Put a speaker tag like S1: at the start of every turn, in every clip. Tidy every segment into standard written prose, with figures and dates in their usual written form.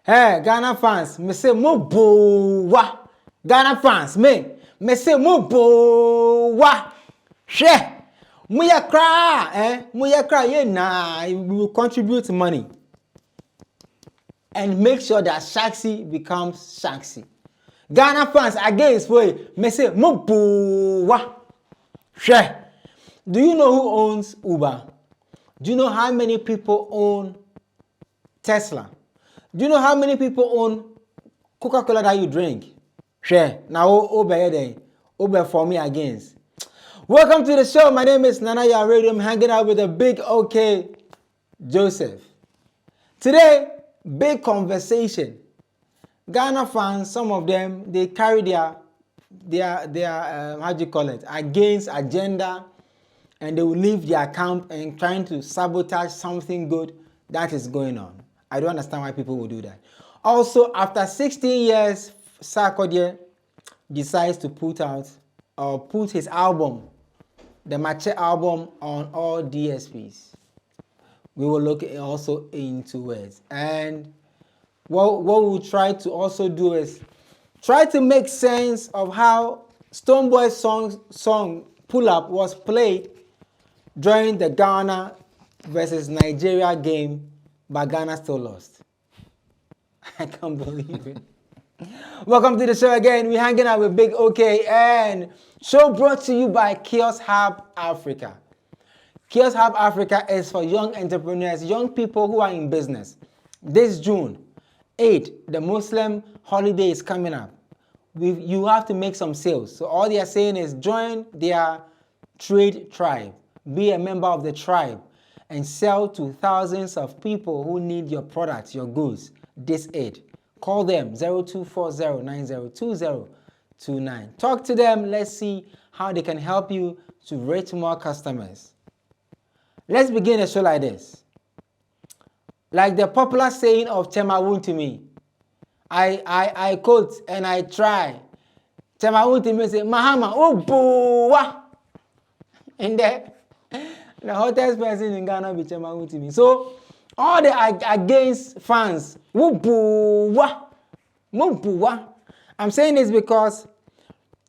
S1: Hey, Ghana fans, me say mo bowa. Ghana fans, me say mo bowa. She, muya cry, muya cry. Yeah, nah, we will contribute money and make sure that Shaxi becomes Shaxi. Ghana fans against way, me say mo bowa. She, do you know who owns Uber? Do you know how many people own Tesla? Do you know how many people own Coca-Cola that you drink? Share. Now, Uber for me against. Welcome to the show. My name is Nana Yawa. I'm hanging out with the big OK Joseph. Today, big conversation. Ghana fans, some of them, they carry their how do you call it, against agenda, and they will leave their camp and trying to sabotage something good that is going on. I don't understand why people will do that. Also, after 16 years, Sarkodie decides to put his album, the Mache album, on all DSPs. We will look also into it. And what we'll try to also do is try to make sense of how Stonebwoy's song Pull Up was played during the Ghana versus Nigeria game, but Ghana still lost. I can't believe it. Welcome to the show again. We're hanging out with Big OK, and show brought to you by Kiosk Hub Africa. Kiosk Hub Africa is for young entrepreneurs, young people who are in business. This June 8th, the Muslim holiday is coming up. You have to make some sales. So all they are saying is join their trade tribe. Be a member of the tribe and sell to thousands of people who need your products, your goods, this aid. Call them 0240902029. Talk to them. Let's see how they can help you to reach more customers. Let's begin a show like this. Like the popular saying of Temawun to me. I quote and I try. Temawun to me say, Mahama, oh boa. And the hottest person in Ghana be Temawun to me. So all the against fans, I'm saying this because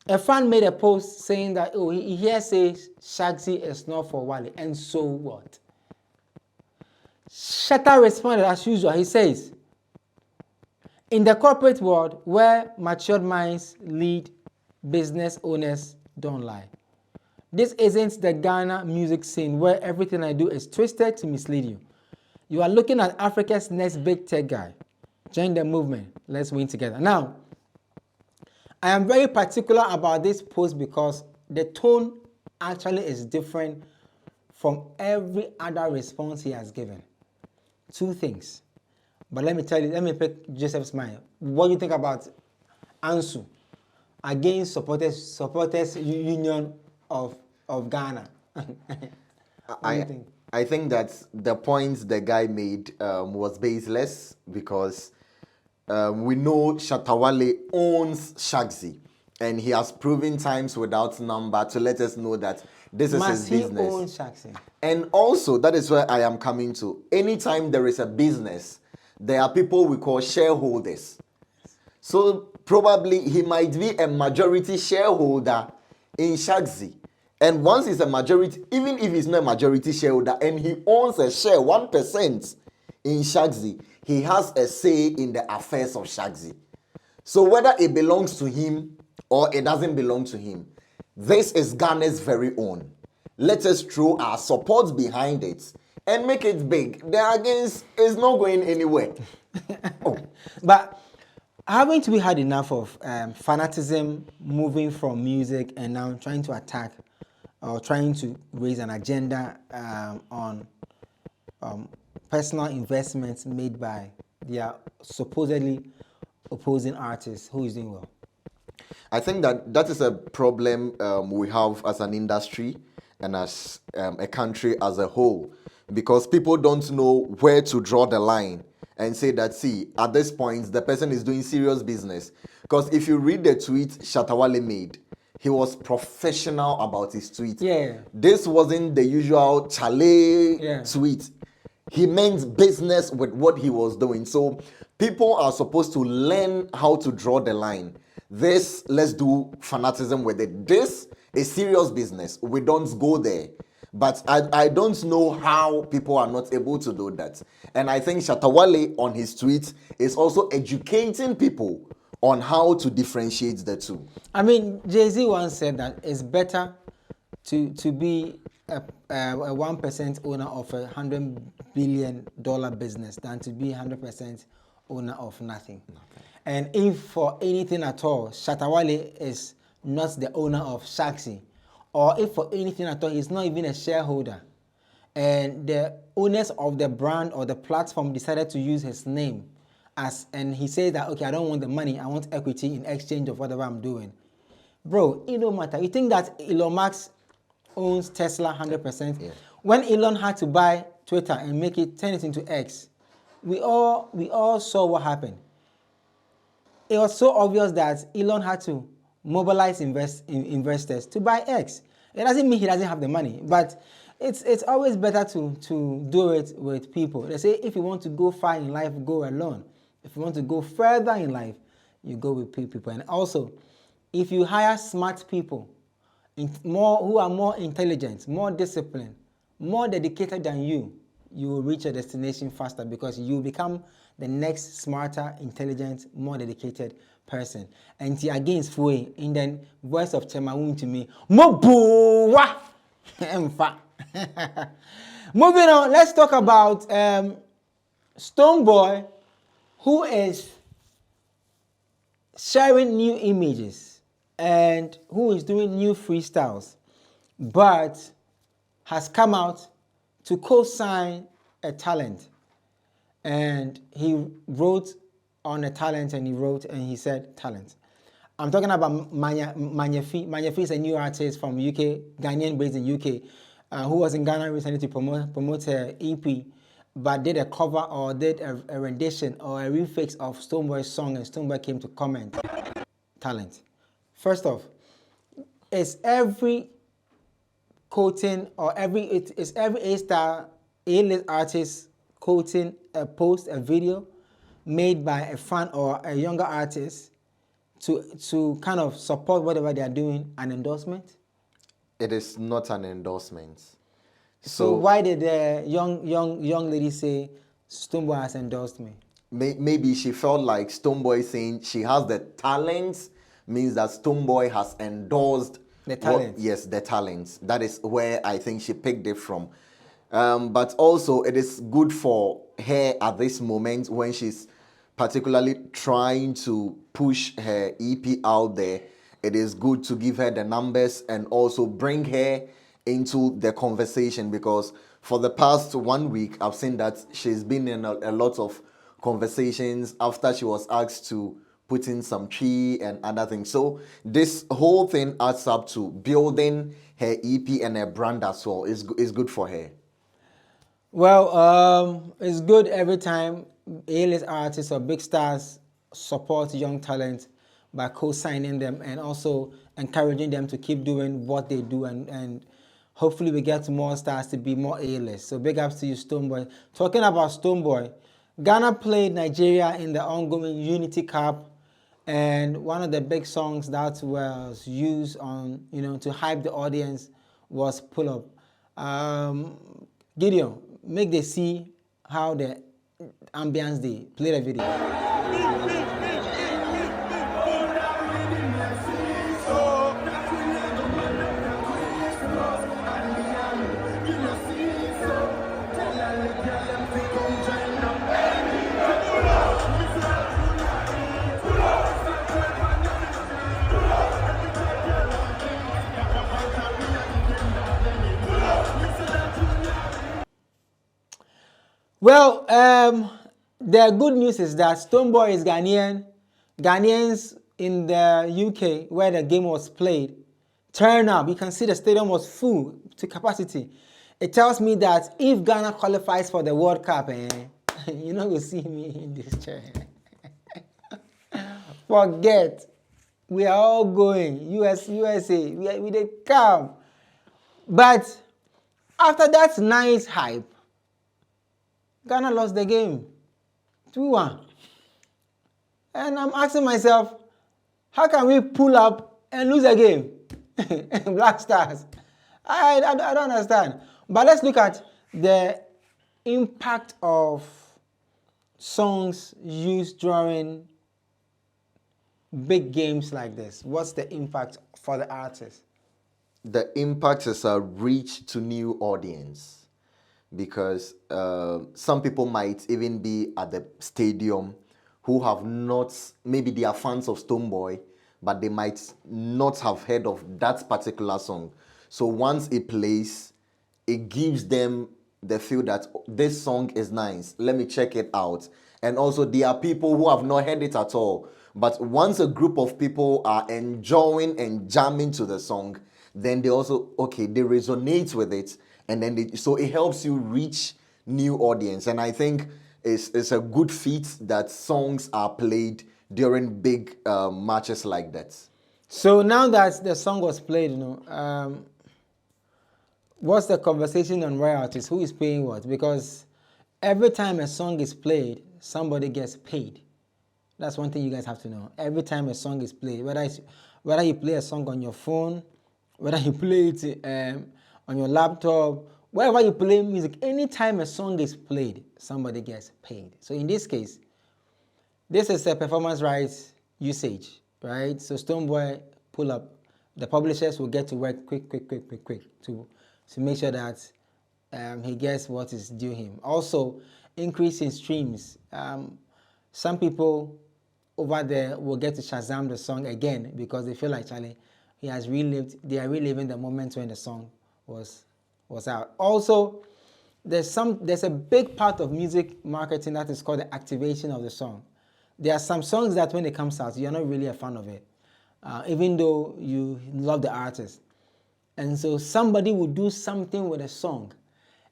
S1: a fan made a post saying that, oh, he here says Shaxi is not for Wale, and so what? Shatta responded as usual. He says, in the corporate world where matured minds lead, business owners don't lie. This isn't the Ghana music scene where everything I do is twisted to mislead you. You are looking at Africa's next big tech guy. Join the movement. Let's win together. Now, I am very particular about this post because the tone actually is different from every other response he has given. Two things. But let me tell you, let me pick Joseph's mind. What do you think about Ansu against supporters union of Ghana?
S2: I think that the points the guy made was baseless because we know Shatta Wale owns Shaxi, and he has proven times without number to let us know that this is his business.
S1: He own Shaxi?
S2: And also, that is where I am coming to. Anytime there is a business, there are people we call shareholders. So probably he might be a majority shareholder in Shaxi. And once he's a majority, even if he's not a majority shareholder and he owns a share, 1% in Shaxi, he has a say in the affairs of Shaxi. So whether it belongs to him or it doesn't belong to him, this is Ghana's very own. Let us throw our support behind it and make it big. The against is not going anywhere.
S1: But haven't we had enough of fanatism moving from music and now trying to attack or trying to raise an agenda on personal investments made by their supposedly opposing artists who is doing well?
S2: I think that is a problem we have as an industry and as a country as a whole, because people don't know where to draw the line and say that, see, at this point, the person is doing serious business. Because if you read the tweet Shatta Wale made, he was professional about his tweet.
S1: Yeah.
S2: This wasn't the usual chale tweet. He meant business with what he was doing. So People are supposed to learn how to draw the line. This, let's do fanatism with it. This is serious business. We don't go there. But I don't know how people are not able to do that. And I think Shatta Wale on his tweet is also educating people on how to differentiate the two.
S1: I mean, Jay-Z once said that it's better to be a 1% owner of $100 billion business than to be 100% owner of nothing. And if for anything at all, Shatta Wale is not the owner of Shaxi, or if for anything at all, he's not even a shareholder, and the owners of the brand or the platform decided to use his name and he said that, okay, I don't want the money, I want equity in exchange of whatever I'm doing. Bro, it don't matter. You think that Elon Musk owns Tesla 100%?
S2: Yeah.
S1: When Elon had to buy Twitter and turn it into X, we all saw what happened. It was so obvious that Elon had to mobilize investors to buy X. It doesn't mean he doesn't have the money, but it's always better to do it with people. They say if you want to go far in life, go alone. If you want to go further in life, you go with people. And also, if you hire smart people, who are more intelligent, more disciplined, more dedicated than you, you will reach your destination faster because you become the next smarter, intelligent, more dedicated person. And against Fue, in the voice of Chemawun to me, Mobuwa! Moving on, let's talk about Stonebwoy, who is sharing new images and who is doing new freestyles, but has come out to co-sign a talent. And he wrote on a talent and he said talent. I'm talking about Manyafi. Manyafi is a new artist from UK, Ghanaian based in UK, who was in Ghana recently to promote her EP, but did a cover or did a rendition or a refix of Stonebwoy's song, and Stonebwoy came to comment. Talent. First off, is every quoting or every A-star, A-list artist quoting a post, a video made by a fan or a younger artist to kind of support whatever they are doing, an endorsement?
S2: It is not an endorsement.
S1: So why did the young lady say Stonebwoy has endorsed me?
S2: Maybe she felt like Stonebwoy saying she has the talents means that Stonebwoy has endorsed
S1: the talent.
S2: Yes, the talents. That is where I think she picked it from. But also it is good for her at this moment when she's particularly trying to push her EP out there. It is good to give her the numbers and also bring her into the conversation, because for the past 1 week I've seen that she's been in a lot of conversations after she was asked to put in some tree and other things. So this whole thing adds up to building her EP and her brand as well. It's good for her.
S1: Well, it's good every time A-list artists or big stars support young talent by co-signing them and also encouraging them to keep doing what they do, and hopefully we get more stars to be more A-list. So big ups to you, Stonebwoy. Talking about Stonebwoy, Ghana played Nigeria in the ongoing Unity Cup, and one of the big songs that was used on, to hype the audience was Pull Up. Gideon, make they see how the ambience they play the video. Well, the good news is that Stonebwoy is Ghanaian. Ghanaians in the UK, where the game was played, turn up. You can see the stadium was full to capacity. It tells me that if Ghana qualifies for the World Cup, you're not going to see me in this chair. Forget. We are all going. USA. We did come. But after that nice hype, Ghana lost the game. 2-1. And I'm asking myself, how can we pull up and lose a game? Black Stars. I don't understand. But let's look at the impact of songs used during big games like this. What's the impact for the artist?
S2: The impact is a reach to new audience, because some people might even be at the stadium who have not, maybe they are fans of Stonebwoy, but they might not have heard of that particular song. So once it plays, it gives them the feel that this song is nice, let me check it out. And also there are people who have not heard it at all, but once a group of people are enjoying and jamming to the song, then they also, okay, they resonate with it, and then so it helps you reach new audience. And I think it's a good feat that songs are played during big matches like that.
S1: So now that the song was played, what's the conversation on royalties? Who is paying what? Because every time a song is played, somebody gets paid. That's one thing you guys have to know. Every time a song is played, whether you play a song on your phone, whether you play it on your laptop, wherever you play music, anytime a song is played, somebody gets paid. So in this case, this is a performance rights usage, right? So Stonebwoy pull up, the publishers will get to work quick to make sure that he gets what is due him. Also, increase in streams. Some people over there will get to Shazam the song again because they feel like Charlie, they are reliving the moment when the song was out. Also, there's a big part of music marketing that is called the activation of the song. There are some songs that when it comes out, you're not really a fan of it, even though you love the artist. And so somebody will do something with a song,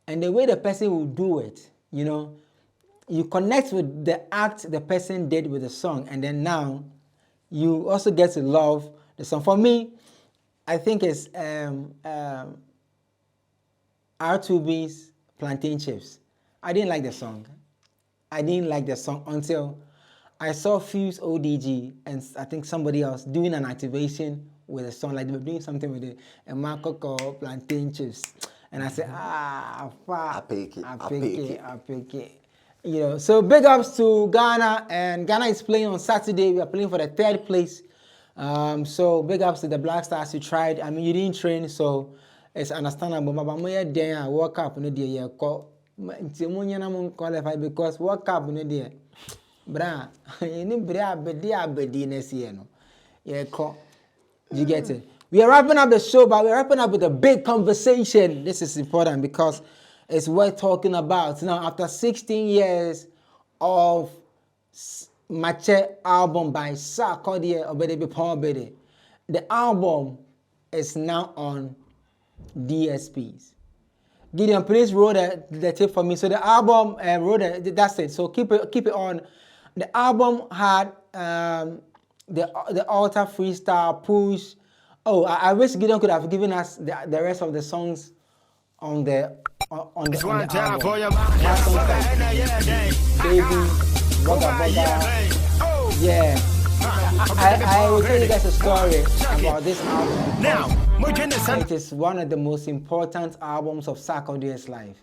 S1: and the way the person will do it, you connect with the act the person did with the song, and then now you also get to love the song. For me, I think it's R2B's Plantain Chips. I didn't like the song. Until I saw Fuse ODG and I think somebody else doing an activation with a song, like they were doing something with it, and Marco called Plantain Chips. And I said, fuck, I pick it. So big ups to Ghana, and Ghana is playing on Saturday. We are playing for the 3rd place. So big ups to the Black Stars who tried. I mean, you didn't train, so it's understandable. But I woke up in the year qualify because World Cup in the year. Bra, you get it. We are wrapping up the show, but we're wrapping up with a big conversation. This is important because it's worth talking about. Now, after 16 years of Mache album by Sarkodie Obede, the album is now on DSPs. Gideon, please roll the tape for me. So the album that's it. So keep it on. The album had the Altar Freestyle, Push. Oh, I wish Gideon could have given us the rest of the songs on the album. Baby, Boga. Yeah. I will tell you guys a story about this album. Now, it is one of the most important albums of Sarkodie's life.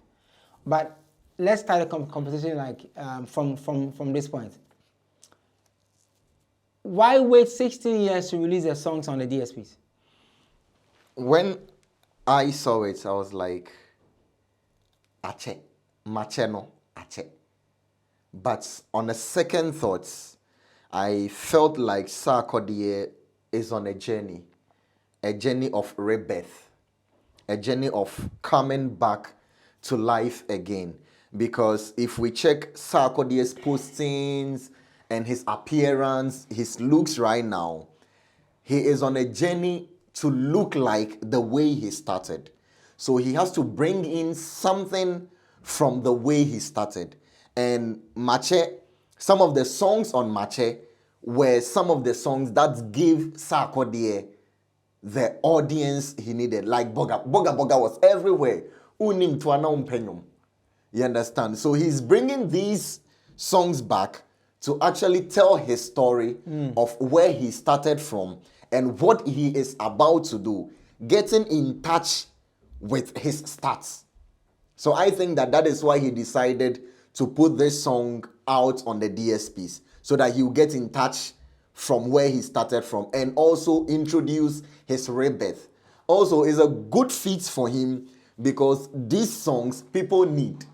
S1: But let's start a conversation from this point. Why wait 16 years to release the songs on the DSPs?
S2: When I saw it, I was like, Ache, Macheno, Ache. But on a second thought, I felt like Sarkodie is on a journey of rebirth, a journey of coming back to life again. Because if we check Sarkodie's postings and his appearance, his looks right now, he is on a journey to look like the way he started. So he has to bring in something from the way he started. And Mache, some of the songs on Mache were some of the songs that gave Sarkodie the audience he needed. Like Boga was everywhere. Unim tuana umpenyum. You understand? So he's bringing these songs back to actually tell his story of where he started from and what he is about to do, getting in touch with his stats. So I think that is why he decided to put this song out on the DSPs, so that he will get in touch from where he started from and also introduce his rebirth. Also, it's a good feat for him because these songs people need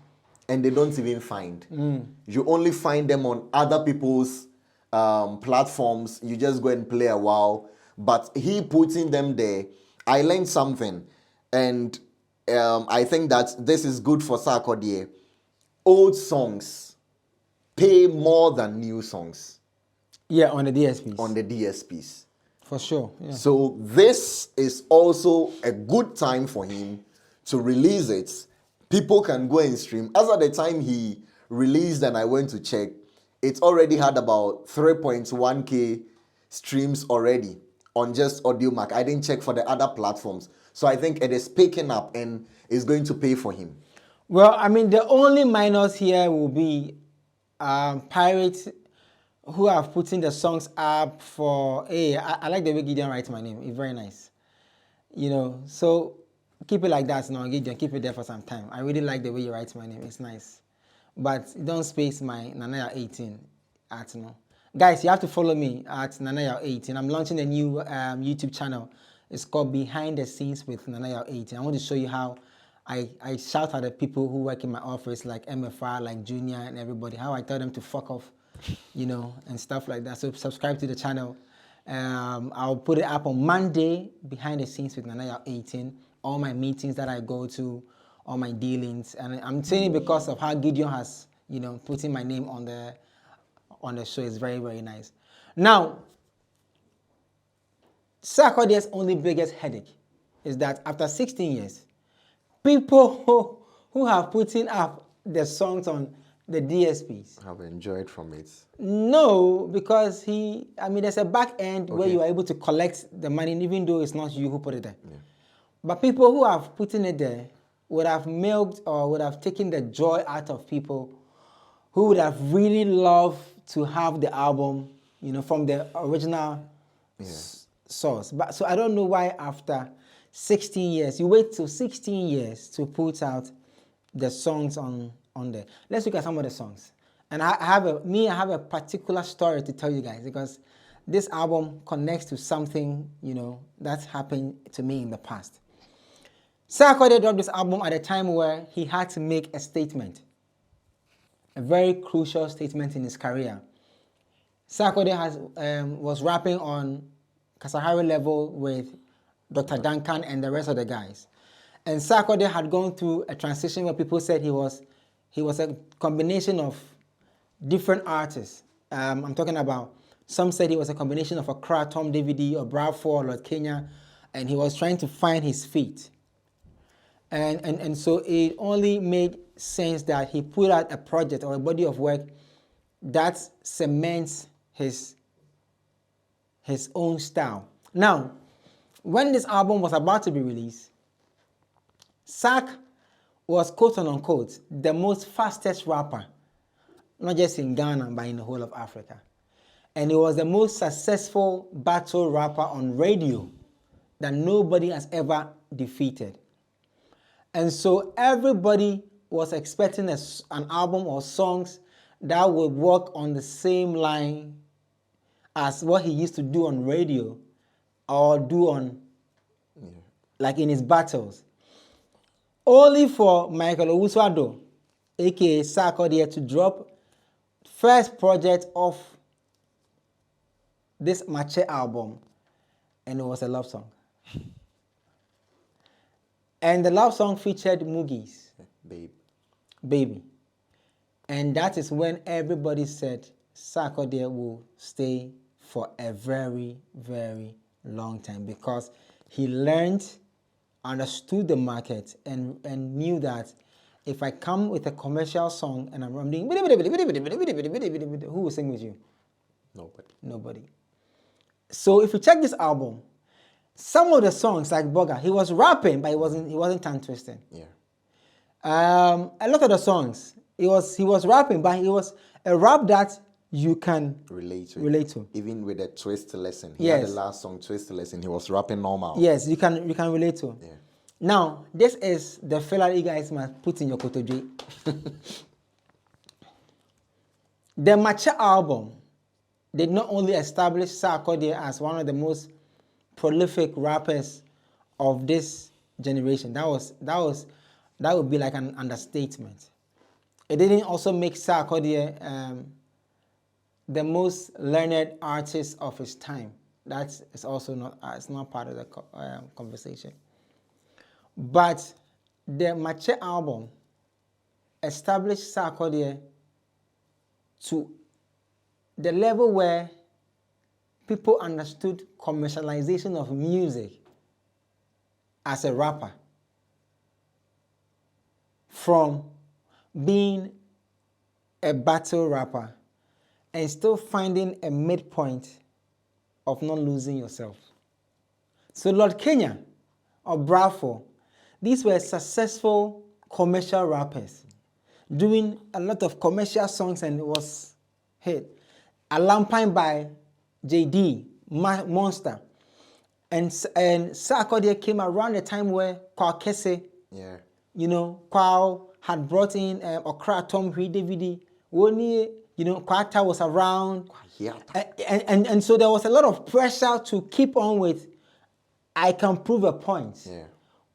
S2: and they don't even find. You only find them on other people's platforms. You just go and play a while. But he putting them there, I learned something. And I think that this is good for Sarkodie. Old songs pay more than new songs.
S1: Yeah, on the DSPs.
S2: On the DSPs.
S1: For sure. Yeah.
S2: So this is also a good time for him to release it. People can go and stream. As at the time he released and I went to check, it already had about 3.1k streams already on just AudioMac. I didn't check for the other platforms. So I think it is picking up and is going to pay for him.
S1: Well, I mean, the only minus here will be pirates who have put in the songs up for, hey, I like the way Gideon writes my name. It's very nice. You know, so keep it like that now, Gideon. Keep it there for some time. I really like the way you write my name. It's nice. But don't space my Nanaya18 at no. Guys, you have to follow me at Nanaya18. I'm launching a new YouTube channel. It's called Behind the Scenes with Nanaya18. I want to show you how I shout at the people who work in my office, like MFR, like Junior and everybody, how I tell them to fuck off, you know, and stuff like that. So subscribe to the channel. I'll put it up on Monday, Behind the Scenes with Nanaya18. All my meetings that I go to, all my dealings. And I'm saying it because of how Gideon has, you know, putting my name on the show. It's very, very nice. Now, Sarkodie's only biggest headache is that after 16 years, people who have put up the songs on the DSPs
S2: have enjoyed from it.
S1: No, because there's a back end where you are able to collect the money, even though it's not you who put it there. Yeah. But people who have put it there would have milked or would have taken the joy out of people who would have really loved to have the album, you know, from the original source. But so I don't know why after 16 years, you wait till 16 years to put out the songs on there. Let's look at some of the songs. And I have a particular story to tell you guys because this album connects to something, you know, that's happened to me in the past. Sarkodie dropped this album at a time where he had to make a statement, a very crucial statement in his career. Sarkodie was rapping on Kasahari level with Dr. Duncan and the rest of the guys. And Sarkodie had gone through a transition where people said he was a combination of different artists. I'm talking about, some said he was a combination of Accra, Tom DVD, or Bradford, Lord Kenya, and he was trying to find his feet. And so it only made sense that he put out a project or a body of work that cements his own style. Now, when this album was about to be released, Sark was quote-unquote the most fastest rapper, not just in Ghana, but in the whole of Africa. And he was the most successful battle rapper on radio that nobody has ever defeated. And so everybody was expecting an album or songs that would work on the same line as what he used to do on radio or do on, like in his battles. Only for Michael Owusu-Addo, aka Sarkodie, to drop first project of this Mache album, and it was a love song. And the love song featured Mugi's Baby. And that is when everybody said Sarkodie will stay for a very, very long time because he learned, understood the market, and knew that if I come with a commercial song and I'm doing, who will sing with you? Nobody. So if you check this album, some of the songs like Bugger, he was rapping, but he wasn't tongue twisting. Yeah. A lot of the songs, he was rapping, but it was a rap that you can
S2: relate
S1: to.
S2: Even with the twist lesson. He
S1: Yes.
S2: had the last song, twist lesson. He was rapping normal.
S1: Yes, you can relate to.
S2: Yeah.
S1: Now, this is the filler you guys must put in your kotoje. The Mature album did not only establish Sarkodie as one of the most prolific rappers of this generation. That would be like an understatement. It didn't also make Sarkodie the most learned artist of his time. That is also not it's not part of the conversation. But the Mature album established Sarkodie to the level where people understood commercialization of music as a rapper, from being a battle rapper and still finding a midpoint of not losing yourself. So Lord Kenya or Bravo, these were successful commercial rappers doing a lot of commercial songs, and it was hit. Alampine by JD, Monster. And Sarkodie came around the time where Kwakese,
S2: yeah,
S1: Kwao had brought in Accra, Tom DVD. Kwata was around. And so there was a lot of pressure to keep on with, I can prove a point.
S2: Yeah.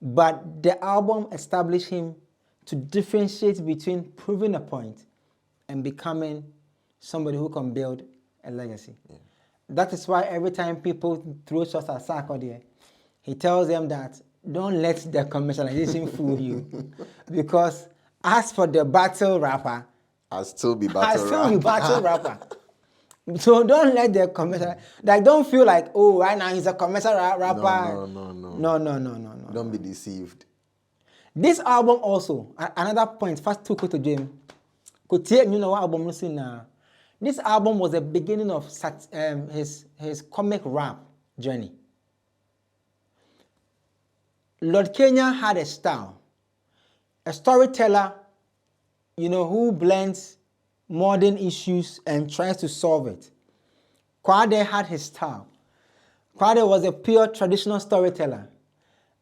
S1: But the album established him to differentiate between proving a point and becoming somebody who can build a legacy. Yeah. That is why every time people throw shots at Sarkodie, he tells them that don't let the commercialization fool you. Because as for the battle rapper,
S2: I'll still be battle
S1: rapper. So don't let the commercial, don't feel like, oh, right now he's a commercial rapper. No.
S2: Don't be deceived.
S1: This album also, another point, first to go to James. Could take what album listen now. This album was the beginning of his comic rap journey. Lord Kenya had a style, a storyteller, who blends modern issues and tries to solve it. Kwade had his style. Kwade was a pure traditional storyteller.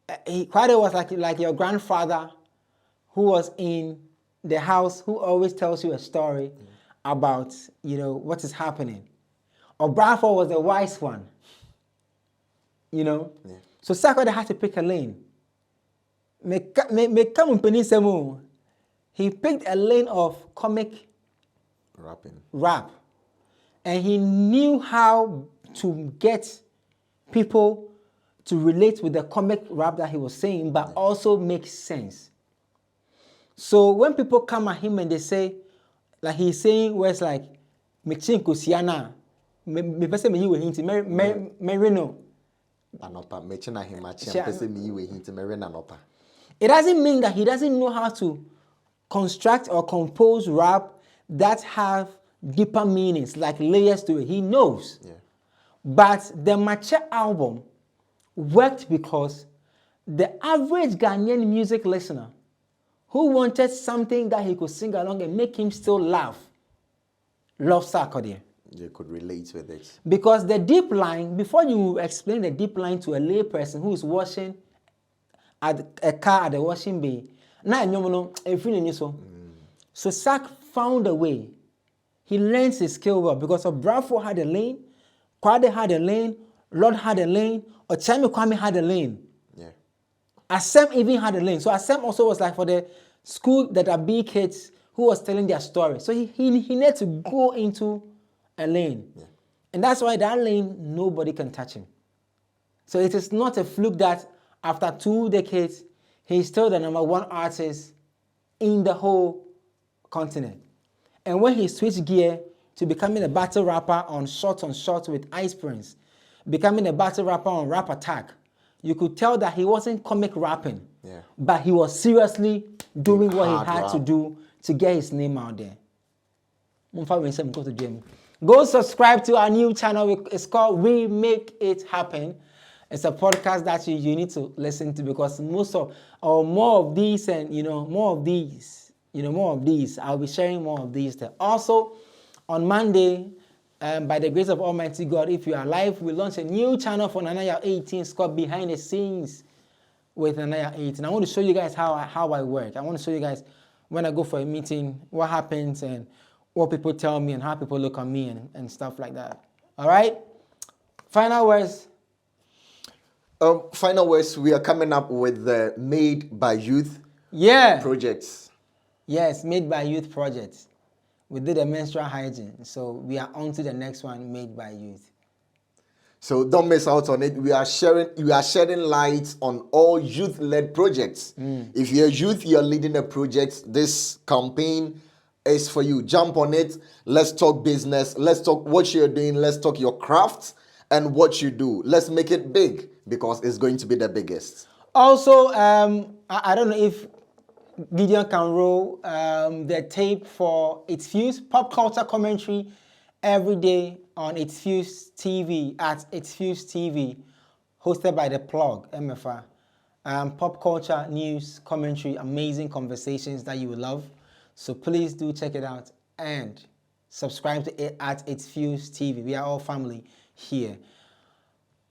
S1: Kwade was like your grandfather who was in the house, who always tells you a story about, what is happening. Obrafo was a wise one, So Sarkodie had to pick a lane. He picked a lane of comic rap. And he knew how to get people to relate with the comic rap that he was saying, but also make sense. So when people come at him and they say, like he's saying words like, Mechinko Siana, me pese me yiwe hinti, merino. It doesn't mean that he doesn't know how to construct or compose rap that have deeper meanings, like layers to it. He knows. Yeah. But the Mature album worked because the average Ghanaian music listener who wanted something that he could sing along and make him still laugh, loved Sarkodie.
S2: They could relate with it.
S1: Because the deep line, before you explain the deep line to a lay person who is washing at a car at the washing bay, so Sark found a way. He learns his skill well because Bravo had a lane, Kwade had a lane, Lord had a lane, Ochami Kwame had a lane.
S2: Yeah.
S1: Asem even had a lane. So Asem also was like for the school that are big kids who was telling their story. So he needed to go into a lane. Yeah. And that's why that lane, nobody can touch him. So it is not a fluke that after 2 decades, he's still the #1 artist in the whole continent. And when he switched gear to becoming a battle rapper on Shot with Ice Prince, becoming a battle rapper on Rap Attack, you could tell that he wasn't comic rapping, but he was seriously doing what he had to do to get his name out there. Go subscribe to our new channel. It's called We Make It Happen. It's a podcast that you need to listen to because more of these, I'll be sharing more of these there. Also, On Monday, by the grace of Almighty God, if you are alive, we launch a new channel for Nanaya 18. It's called Behind the Scenes with Nanaya 18. I want to show you guys how I work. I want to show you guys when I go for a meeting, what happens and what people tell me and how people look at me and stuff like that. All right? Final words.
S2: Final words, we are coming up with the Made by Youth projects.
S1: Yes, Made by Youth projects. We did a menstrual hygiene, so we are on to the next one, Made by Youth.
S2: So don't miss out on it. We are shedding light on all youth-led projects. If you're a youth, you're leading a project, this campaign is for you. Jump on it. Let's talk business. Let's talk what you're doing. Let's talk your craft and what you do. Let's make it big because it's going to be the biggest.
S1: Also, I don't know if Gideon can roll the tape for It's Fuse pop culture commentary every day on It's Fuse TV at It's Fuse TV, hosted by the Plug MFR. Pop culture news commentary, amazing conversations that you will love. So please do check it out and subscribe to it at It's Fuse TV. We are all family here.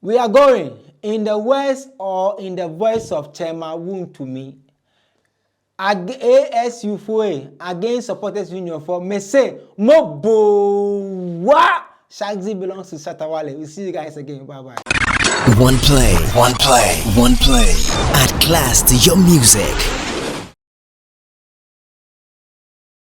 S1: We are going in the words or in the voice of Chema Wuntumi. ASU for against supporters union for me say Mobowa. Shaxi belongs to Shatta Wale. We'll see you guys again. Bye bye.
S3: One play. Add class to your music.